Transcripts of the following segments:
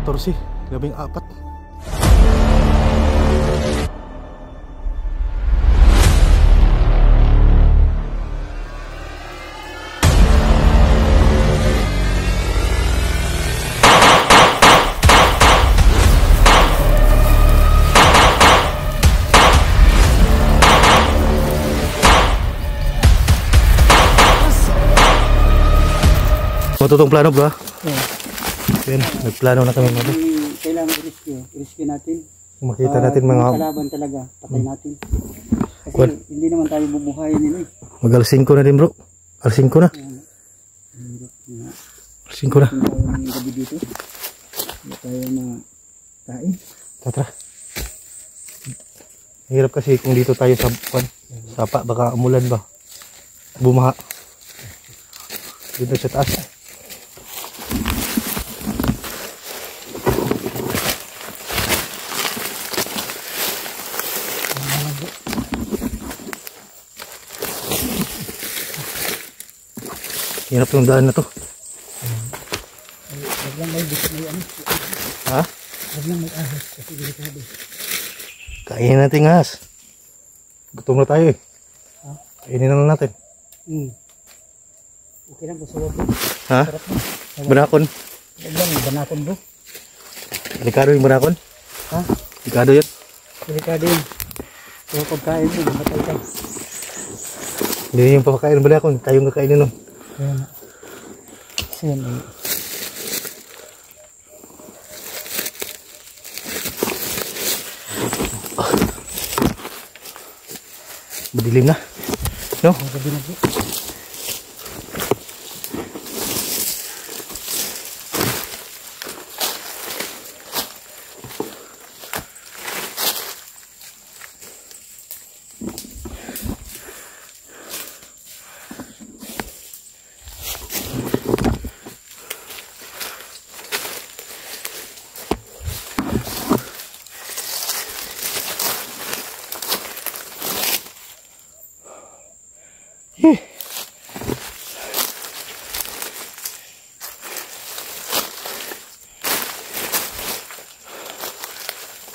14, 14. Matutong plano bro. Yan, nagplano na kami mga. Kailangan i-rescue natin. Makita natin mga kalaban talaga, patay natin. Kasi hindi naman tayo bubuhayin nila eh. Mag-alas 5 na din bro. Alas 5 na. Alas 5 na. Hindi gabi dito. Hindi tayo na kain. Tatra. Hirap kasi kung dito tayo sa sapa, baka umulan ba. Bumaha. Dito sa taas. Hirap yung daan na to. Wag lang may ano. Ha? Wag lang may ahas kasi delikado. Kainin natin ahas. Gutom na tayo eh. Ha? Kainin na lang natin. Okay lang po sa wag. Ha? Banakon. Wag lang, banakon bro. Delikado yung banakon? Ha? Delikado yun? Delikado yun. Kaya pagkain mo, mamatay ka. Hindi yung papakain ng banakon. Tayong kakainin nun. Kaya na. Kasi yan eh. Madilim na. No? Magabi na po.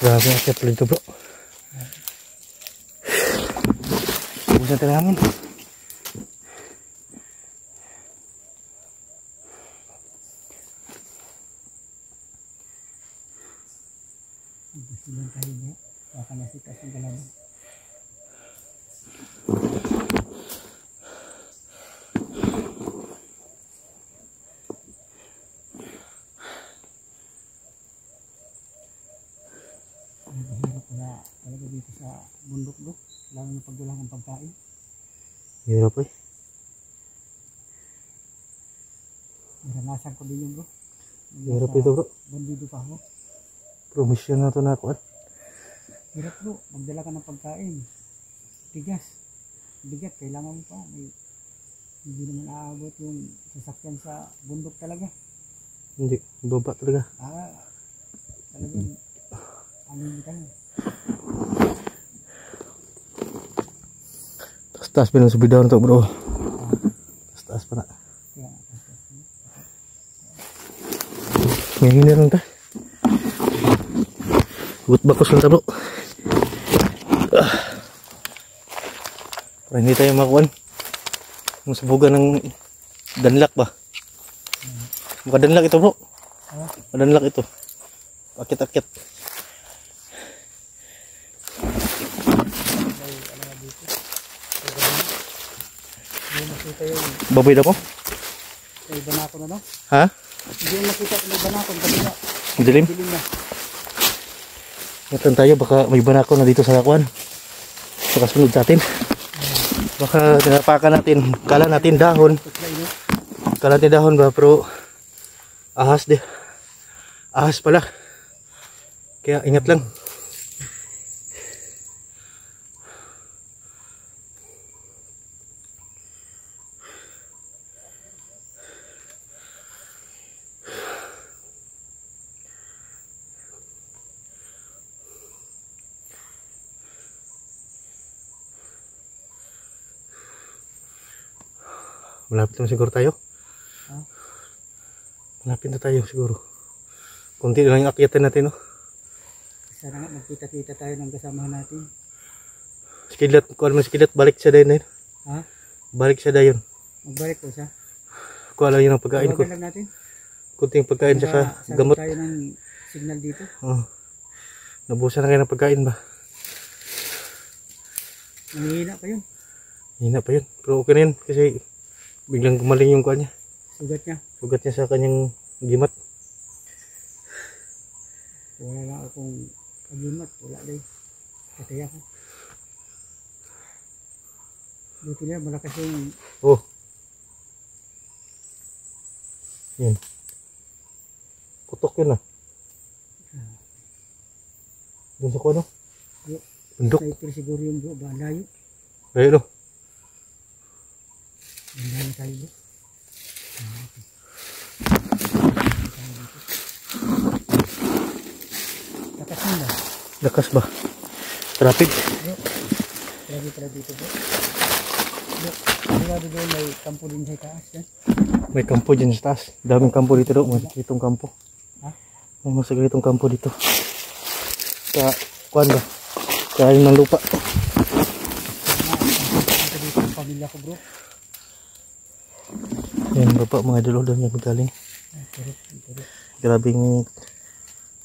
Grabe ang akyat pala ito bro. Busan tayo namin. Basilan tayo bro. Baka nasitas yung kalaban. Hirap pala talaga dito sa bundok bro. Lalo na pag wala kang pagkain. Hirap eh. Naranasan ko din yun bro. Hirap ito bro. Bandido pa ako. Promisyon na ito na ako. Hirap bro. Magdala ka ng pagkain. Tigas. Bigat. Kailangan mo pa. Hindi naman aabot yung sasakyan sa bundok talaga. Hindi. Baba talaga. Talagang alin ka na. Taas pa ng subidaw na ito bro. Taas pa na. Kaya, Ngayon na lang ito. Gut bakos lang ito bro. Para hindi tayo makuhan. Masabugan ng danlak ba? Maka danlak ito bro. Danlak ito. Akit-akit. Baboy na po? may banakon na no? Ha? Hindi yung nakita ko may banakon. Kabila. Dilim? Dilim na. Matan tayo baka may banakon na dito sa lakuan. Baka sunod sa atin. Baka tinapakan natin. Kala natin dahon. Kala natin dahon ba pero ahas de. Ahas pala. Kaya ingat lang. Malapit na siguro tayo. Malapit na tayo siguro. Kunti na lang yung akyatin natin, no? Sana nga magkita-kita tayo ng kasamahan natin. Skidlat, kuha naman skidlat, balik siya dayon. Ha? Balik siya dayon. Magbalik ko siya. Kuha lang yun ang pagkain ko. Tawagan lang natin. Kunting pagkain saka Sagot gamot. tayo ng signal dito. Oh. Nabusan na kayo ng pagkain ba? Nanghihina pa yun. Hina pa yun. Pero okay na yun kasi biglang gumaling yung kuha niya. Sugat niya. Sugat niya sa kanyang gimat. Wala lang akong agimat. Wala din. Patay ako. Buti na malakas yung... Oh. Yan. Putok yun ah. Doon sa kuha no? Bundok. Sniper siguro yung bro. Ba layo. Ayun no. Layo tayo bro. Lakas mo ba? Lakas ba? Traffic. Bro. Grabe pala dito bro. Bro. Sigurado doon may kampo din sa taas yan. May kampo dyan sa taas. Daming kampo dito daw. Masagitong kampo. Ha? May masagitong kampo dito. Sa kuhan ba? Kain ng lupa. Ito dito ang pamilya ko bro. Yan baba mga idol. Doon yung magaling. Turok. Grabing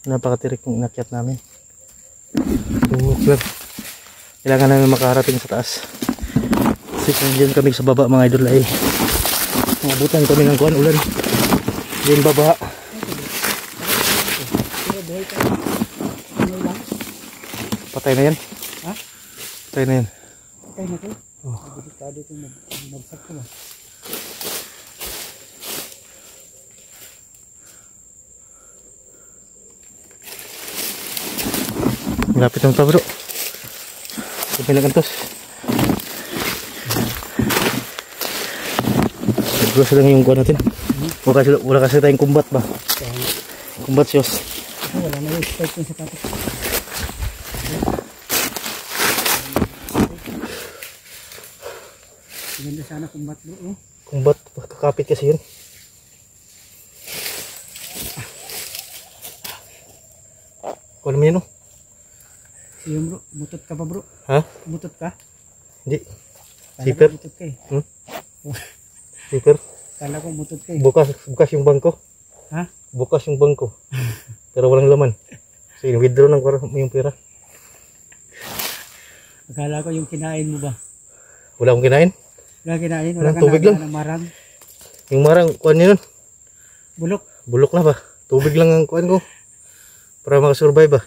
napakatirik yung inakyat namin. So, kailangan namin makarating sa taas. Kasi kung dyan kami sa baba mga idol ay mabutan kami ng kuhan ulan. Diyan baba. Pero buhay ka. Ano lang? Patay na yan. Ha? Patay na yan. Patay na to? Oh. Delikado itong nagsak ko ba? Malapit ng bro. Sabi na kantos. Nagros lang yung kuha natin. Wala kasi tayong kumbat ba? Kumbat siyos. Wala na yung spike yung sa tapos. Maganda sana kumbat bro. Oh. Kumbat, kakapit kasi yun. Kuha naman yun no? Sige bro, mutot ka ba bro? Ha? Mutot ka? Hindi. Kala Zipper? ko mutot ka eh. Zipper? Kala ko mutot ka eh. Bukas yung bangko. Ha? Bukas yung bangko. Pero walang laman. So, withdraw ng yung pera. Akala ko yung kinain mo ba? Wala akong kinain. Wala kinain? Wala Walang ka tubig lang. ng marang? Yung marang, kuhan niya nun. Bulok? Bulok na ba? Tubig lang ang kuhan ko. Para makasurvive ba?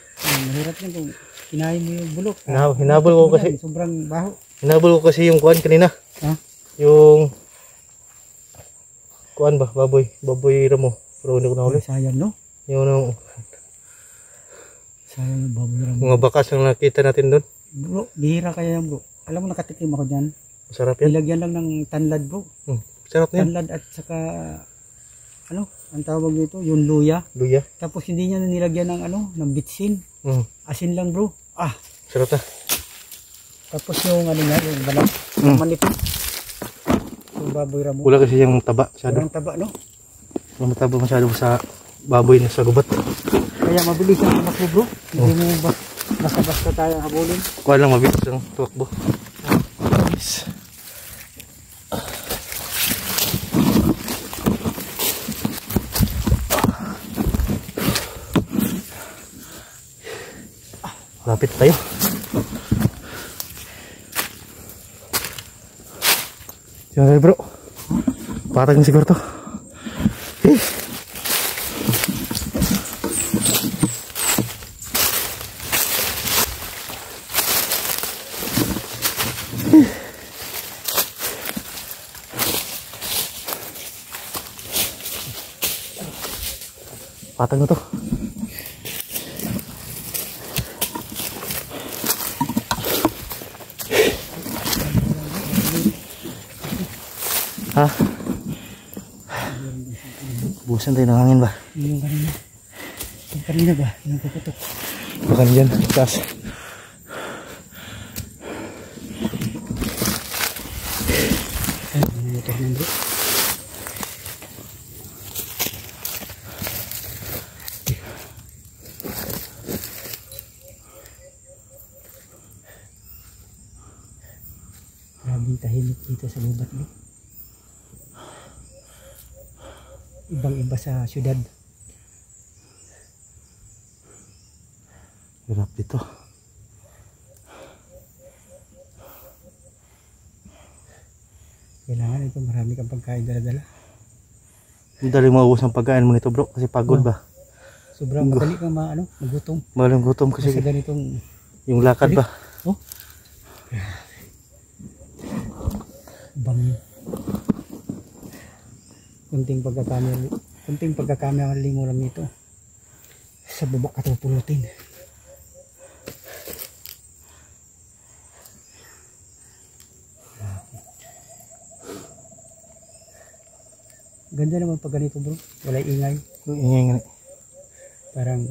Mahirap yan kung kinain mo yung bulok. Hinabol ko kasi. Sobrang baho. Hinabol ko kasi yung kuhan kanina. Ha? Yung kuhan ba? Baboy ramo. Pero hindi ko nahuli. Sayang no? Yung Sayang yung baboy ramo. mga bakas ang nakita natin doon. Bro, bihira kaya yan bro. Alam mo nakatikim ako dyan. Masarap yan. Nilagyan lang ng tanlad bro. Masarap na yan. Tanlad at saka ano, ang tawag nito, yung luya. Luya. Tapos hindi niya nilagyan ng ano, ng bitsin. Asin lang bro. Ah, Sarap na. tapos yung ano niya, yung balat, manipis. Yung baboy ramo. Wala kasi yung taba. Walang taba no? Wala mataba masyado sa baboy na sa gubat. Kaya mabilis ang tumakbo bro. Hindi mo basta-basta tayo habulin. Kuha lang mabilis ang tuwakbo. Yes. Lapit tayo. Yan tayo bro. Patag na siguro to. Patag na to. Ha? Busan tayo ng hangin ba? Yung kanina. Yung kanina ba? Yung puputok. Baka dyan, taas. Yung motor niyan bro. tahimik dito sa lubat bro. Ibang iba sa syudad. Hirap dito. Kailangan ito marami kang pagkain dala-dala. Dali maubos ang pagkain mo nito bro kasi pagod ba? Sobrang madali kang magutom. Malang gutom kasi Kasi ganitong yung lakad ba? oh. Bangin. Kunting pagkakamali mo lang nito. Sa baba ka ito pulutin. Ganda naman pag ganito bro. Wala ingay. Ingay nga. Parang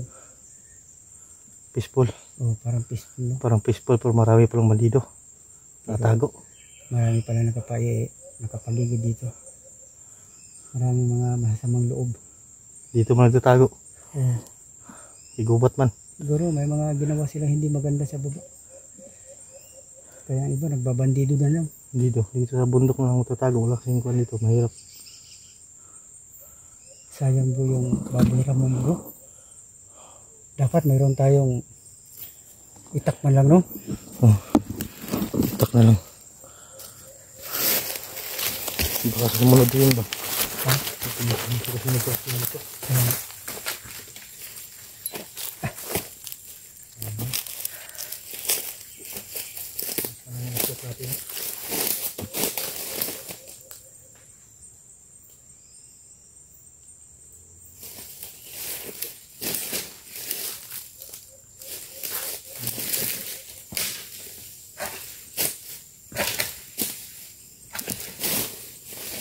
Peaceful. oh, parang peaceful no? Parang peaceful pero marami palang bandido. Natago. Marami pala nakapaligid dito. Maraming mga masasamang loob. Dito mo nagtatago. Oh. Igubat man. Siguro may mga ginawa silang hindi maganda sa baba. Kaya ang iba nagbabandido na lang. Dito sa bundok na magtatago. Wala kasing kuwan dito. Mahirap. Sayang bro yung baboy mo bro. Dapat mayroon tayong itak man lang no? Oh. Itak na lang. Baka sumunod din ba? Ha?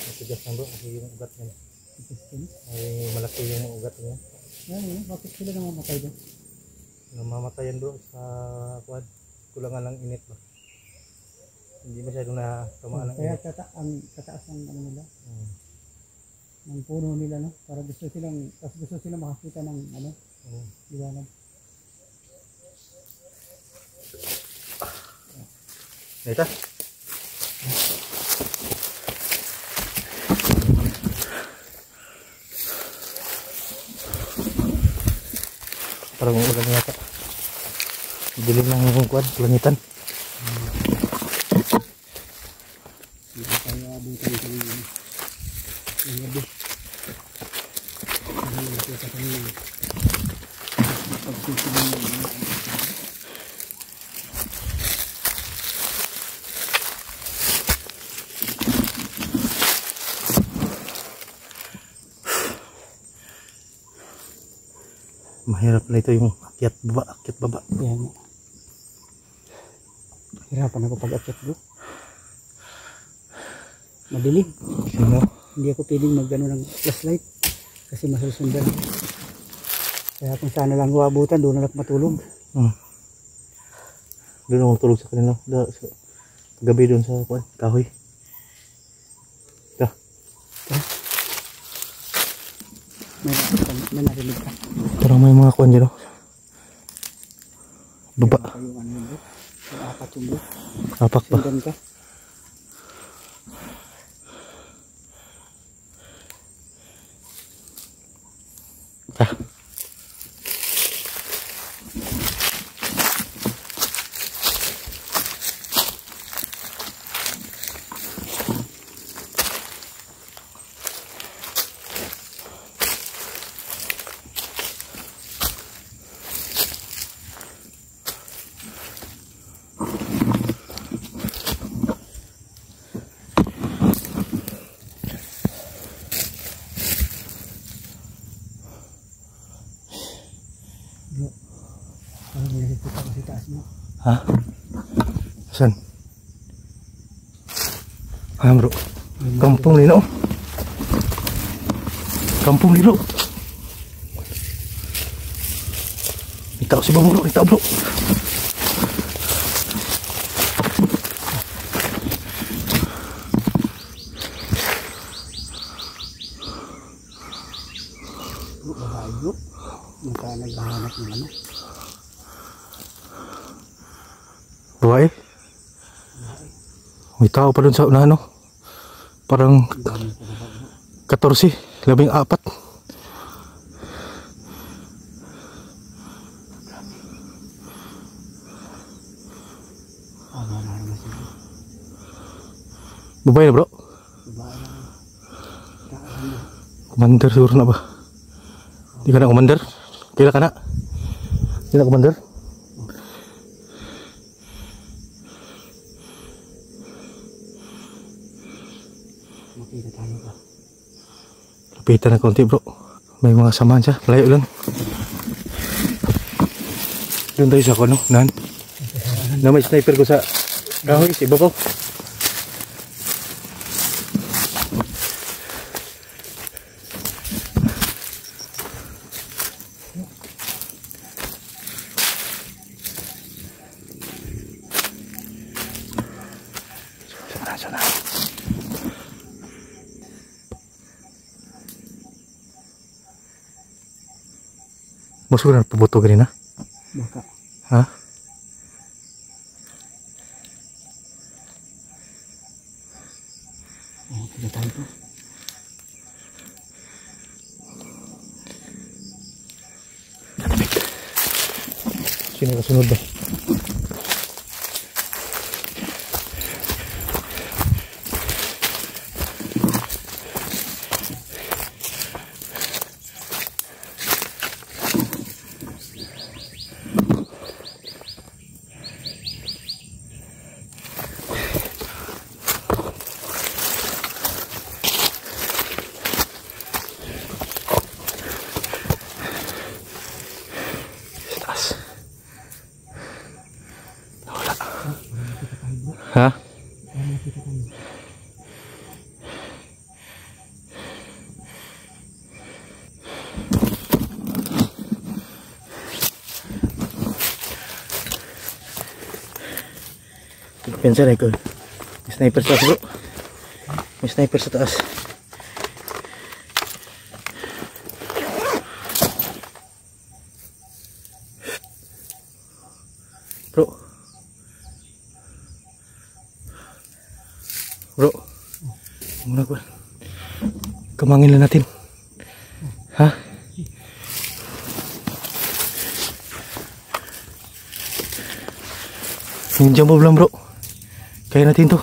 Matigas na bro kasi yung ugat niya. Ay malaki yung ugat niya. Yan, bakit sila namamatay doon? Namamatayan bro sa kuwan. Kulangan ng init ba? Hindi masyadong natamaan ng Kaya init. ang tataas ng ano nila. Ng puno nila no? Para gusto silang makakita ng ano, liwanag. Ito. Parang ulan yata. Dilim ng kuwan, langitan. Hindi tayo abutin sa inyo. Yung gabi. Hindi nakita kami. Pagsusunod mo. Mahirap na ito yung akyat baba. Yan. Hirapan ako pag-akyat bro. Madilim. Sino? Hindi ako pwedeng mag-ano ng flashlight kasi masusundan. Kaya kung sana lang abutan, doon na lang matulog. Doon ako tulog sa kanila. Gabi doon sa kuwan, kahoy. May narinig ka. Parang may mga kuwan dyan. Baba. Yung ano yun bro. Yung apat yung bro. Apak pa. Sundan ka. Bro, parang may nakikita ko sa taas mo. Ha? Saan? Ha bro? Kampung Lino. Kampung Lino. Itaw si bang bro, itaw bro. Bro, babae bro. Mukha naghahanap ng ano. Babae? May tao pa dun sa unahan, no? Parang 14, 14. Babae na bro? Commander siguro na ba? Di ka na commander? Kailan ka na? Di na commander? Makita tayo ba? Lapitan na konti bro. May mga samahan siya. Malayo lang. Doon tayo sa ano? Nan? Na may sniper ko sa kahoy. Sa ibabaw. Sana. Masuk na pabuto ganina? Baka. Ha? Kita tayo po. Sino kasunod ba? Ha? Pensa na ko. May sniper sa taas bro. May sniper sa taas. Bro. Bro. Muna ko. Kamangin lang natin. Ha? Yung jumbo lang bro. Kaya natin to.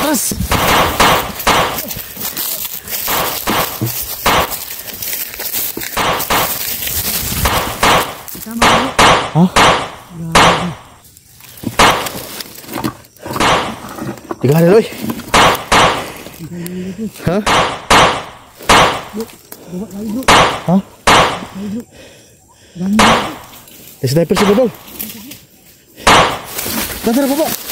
Mas. Hah? Tiga ada loh. Hah? Hah? Ada sniper sih bobol. Kasar apa pak?